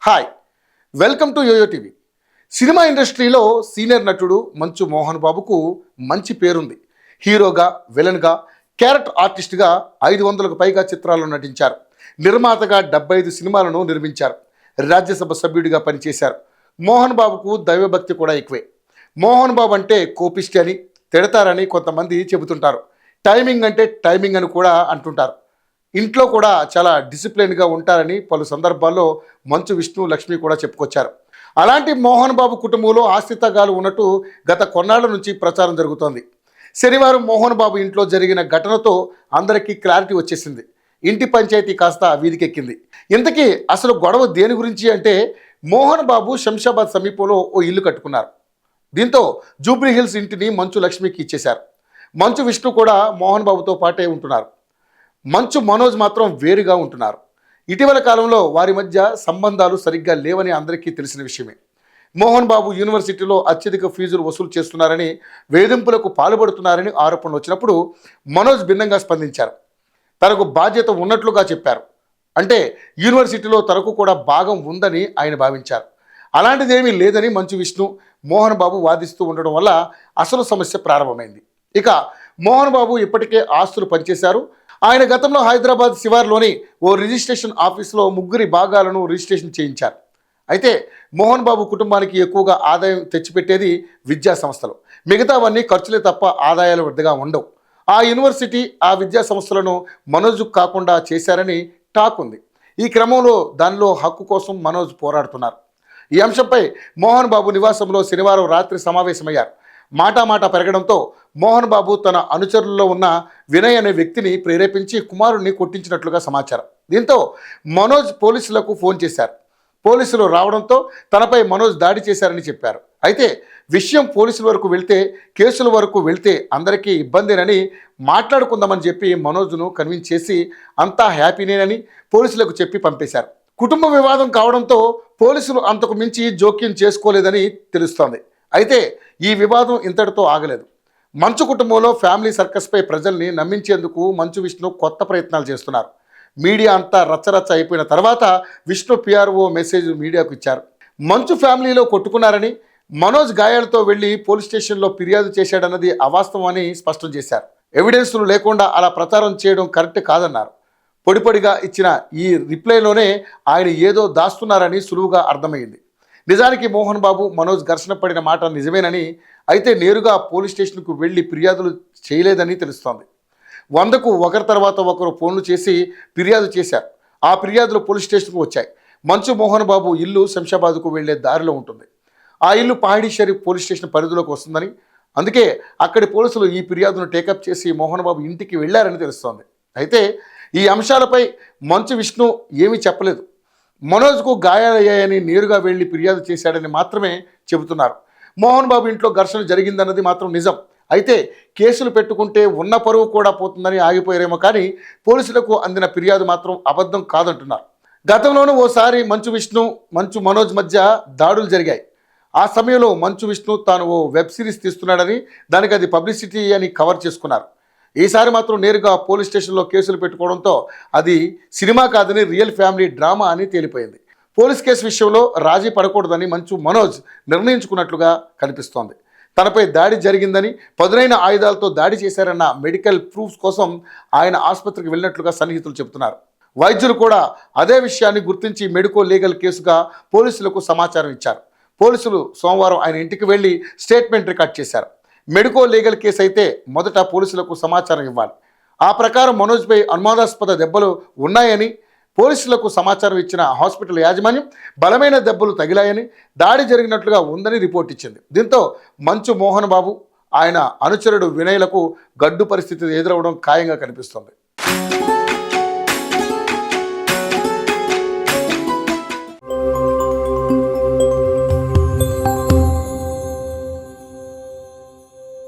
Hi, welcome to YoYo TV. సినిమా ఇండస్ట్రీలో senior నటుడు మంచు మోహన్ బాబుకు మంచి పేరుంది. హీరోగా, విలన్గా, క్యారెక్టర్ ఆర్టిస్ట్గా 500కు పైగా చిత్రాల్లో నటించారు. నిర్మాతగా 75 సినిమాలను నిర్మించారు. రాజ్యసభ సభ్యుడిగా పనిచేశారు. మోహన్ బాబుకు దైవభక్తి కూడా ఎక్కువే. మోహన్ బాబు అంటే కోపిష్టి అని, తిడతారని కొంతమంది చెబుతుంటారు. టైమింగ్ అంటే టైమింగ్ అని కూడా అంటుంటారు. ఇంట్లో కూడా చాలా డిసిప్లిన్గా ఉంటారని పలు సందర్భాల్లో మంచు విష్ణు, లక్ష్మి కూడా చెప్పుకొచ్చారు. అలాంటి మోహన్ బాబు కుటుంబంలో ఆస్తితగాలు ఉన్నట్టు గత కొన్నాళ్ల నుంచి ప్రచారం జరుగుతోంది. శనివారం మోహన్ బాబు ఇంట్లో జరిగిన ఘటనతో అందరికీ క్లారిటీ వచ్చేసింది. ఇంటి పంచాయతీ కాస్త వీధికెక్కింది. ఇంతకీ అసలు గొడవ దేని గురించి అంటే, మోహన్ బాబు శంషాబాద్ సమీపంలో ఓ ఇల్లు కట్టుకున్నారు. దీంతో జూబ్లీ హిల్స్ ఇంటిని మంచు లక్ష్మికి ఇచ్చేశారు. మంచు విష్ణు కూడా మోహన్ బాబుతో పాటే ఉంటున్నారు. మంచు మనోజ్ మాత్రం వేరుగా ఉంటున్నారు. ఇటీవల కాలంలో వారి మధ్య సంబంధాలు సరిగ్గా లేవని అందరికీ తెలిసిన విషయమే. మోహన్ బాబు యూనివర్సిటీలో అత్యధిక ఫీజులు వసూలు చేస్తున్నారని, వేధింపులకు పాల్పడుతున్నారని ఆరోపణలు వచ్చినప్పుడు మనోజ్ భిన్నంగా స్పందించారు. తనకు బాధ్యత ఉన్నట్లుగా చెప్పారు. అంటే యూనివర్సిటీలో తనకు కూడా భాగం ఉందని ఆయన భావించారు. అలాంటిదేమీ లేదని మంచు విష్ణు, మోహన్ బాబు వాదిస్తూ ఉండడం వల్ల అసలు సమస్య ప్రారంభమైంది. ఇక మోహన్ బాబు ఇప్పటికే ఆస్తులు పనిచేశారు. ఆయన గతంలో హైదరాబాద్ శివార్లోని ఓ రిజిస్ట్రేషన్ ఆఫీసులో 3 భాగాలను రిజిస్ట్రేషన్ చేయించారు. అయితే మోహన్ బాబు కుటుంబానికి ఎక్కువగా ఆదాయం తెచ్చిపెట్టేది విద్యా సంస్థలు. మిగతావన్నీ ఖర్చులే తప్ప ఆదాయాలు వృద్ధిగా ఉండవు. ఆ యూనివర్సిటీ, ఆ విద్యా సంస్థలను మనోజ్ కాకుండా చేశారని టాక్ ఉంది. ఈ క్రమంలో దానిలో హక్కు కోసం మనోజ్ పోరాడుతున్నారు. ఈ అంశంపై మోహన్ బాబు నివాసంలో శనివారం రాత్రి సమావేశమయ్యారు. మాట పెరగడంతో మోహన్ బాబు తన అనుచరుల్లో ఉన్న వినయ్ అనే వ్యక్తిని ప్రేరేపించి కుమారుడిని కొట్టించినట్లుగా సమాచారం. దీంతో మనోజ్ పోలీసులకు ఫోన్ చేశారు. పోలీసులు రావడంతో తనపై మనోజ్ దాడి చేశారని చెప్పారు. అయితే విషయం పోలీసుల వరకు వెళ్తే, కేసుల వరకు వెళ్తే అందరికీ ఇబ్బందేనని మాట్లాడుకుందామని చెప్పి మనోజ్ను కన్విన్స్ చేసి అంతా హ్యాపీనేనని పోలీసులకు చెప్పి పంపేశారు. కుటుంబ వివాదం కావడంతో పోలీసులు అంతకు మించి జోక్యం చేసుకోలేదని తెలుస్తోంది. అయితే ఈ వివాదం ఇంతటితో ఆగలేదు. మంచు కుటుంబంలో ఫ్యామిలీ సర్కస్పై ప్రజల్ని నమ్మించేందుకు మంచు విష్ణు కొత్త ప్రయత్నాలు చేస్తున్నారు. మీడియా అంతా రచ్చరచ్చ అయిపోయిన తర్వాత విష్ణు పిఆర్ఓ మెసేజ్ మీడియాకు ఇచ్చారు. మంచు ఫ్యామిలీలో కొట్టుకున్నారని, మనోజ్ గాయాలతో వెళ్ళి పోలీస్ స్టేషన్లో ఫిర్యాదు చేశాడన్నది అవాస్తవం అని స్పష్టం చేశారు. ఎవిడెన్స్లు లేకుండా అలా ప్రచారం చేయడం కరెక్ట్ కాదన్నారు. పొడిపొడిగా ఇచ్చిన ఈ రిప్లైలోనే ఆయన ఏదో దాస్తున్నారని సులువుగా అర్థమైంది. నిజానికి మోహన్ బాబు, మనోజ్ ఘర్షణ పడిన మాట నిజమేనని, అయితే నేరుగా పోలీస్ స్టేషన్కు వెళ్ళి ఫిర్యాదులు చేయలేదని తెలుస్తోంది. 100కు ఒకరి తర్వాత ఒకరు ఫోన్లు చేసి ఫిర్యాదు చేశారు. ఆ ఫిర్యాదులు పోలీస్ స్టేషన్కు వచ్చాయి. మంచు మోహన్ బాబు ఇల్లు శంషాబాద్కు వెళ్లే దారిలో ఉంటుంది. ఆ ఇల్లు పహాడీ షరీఫ్ పోలీస్ స్టేషన్ పరిధిలోకి వస్తుందని, అందుకే అక్కడి పోలీసులు ఈ ఫిర్యాదును టేకప్ చేసి మోహన్ బాబు ఇంటికి వెళ్లారని తెలుస్తోంది. అయితే ఈ అంశాలపై మంచు విష్ణు ఏమీ చెప్పలేదు. మనోజ్కు గాయాలయ్యాయని నేరుగా వెళ్ళి ఫిర్యాదు చేశాడని మాత్రమే చెబుతున్నారు. మోహన్ బాబు ఇంట్లో ఘర్షణ జరిగిందన్నది మాత్రం నిజం. అయితే కేసులు పెట్టుకుంటే ఉన్న పరువు కూడా పోతుందని ఆగిపోయారేమో కానీ పోలీసులకు అందిన ఫిర్యాదు మాత్రం అబద్ధం కాదంటున్నారు. గతంలోనూ ఓసారి మంచు విష్ణు, మంచు మనోజ్ మధ్య దాడులు జరిగాయి. ఆ సమయంలో మంచు విష్ణు తాను ఓ వెబ్ సిరీస్ తీస్తున్నాడని, దానికి అది పబ్లిసిటీ అని కవర్ చేసుకున్నారు. ఈసారి మాత్రం నేరుగా పోలీస్ స్టేషన్లో కేసులు పెట్టుకోవడంతో అది సినిమా కాదని రియల్ ఫ్యామిలీ డ్రామా అని తేలిపోయింది. పోలీస్ కేసు విషయంలో రాజీ పడకూడదని మంచు మనోజ్ నిర్ణయించుకున్నట్లుగా కనిపిస్తోంది. తనపై దాడి జరిగిందని, పదునైన ఆయుధాలతో దాడి చేశారన్న మెడికల్ ప్రూఫ్స్ కోసం ఆయన ఆసుపత్రికి వెళ్ళినట్లుగా సన్నిహితులు చెబుతున్నారు. వైద్యులు కూడా అదే విషయాన్ని గుర్తించి మెడికో లీగల్ కేసుగా పోలీసులకు సమాచారం ఇచ్చారు. పోలీసులు సోమవారం ఆయన ఇంటికి వెళ్ళి స్టేట్మెంట్ రికార్డ్ చేశారు. మెడికో లీగల్ కేసు అయితే మొదట పోలీసులకు సమాచారం ఇవ్వాలి. ఆ ప్రకారం మనోజ్పై అనుమానాస్పద దెబ్బలు ఉన్నాయని పోలీసులకు సమాచారం ఇచ్చిన హాస్పిటల్ యాజమాన్యం బలమైన దెబ్బలు తగిలాయని, దాడి జరిగినట్లుగా ఉందని రిపోర్ట్ ఇచ్చింది. దీంతో మంచు మోహన్ బాబు, ఆయన అనుచరుడు వినయ్లకు గడ్డు పరిస్థితి ఎదురవడం ఖాయంగా కనిపిస్తోంది.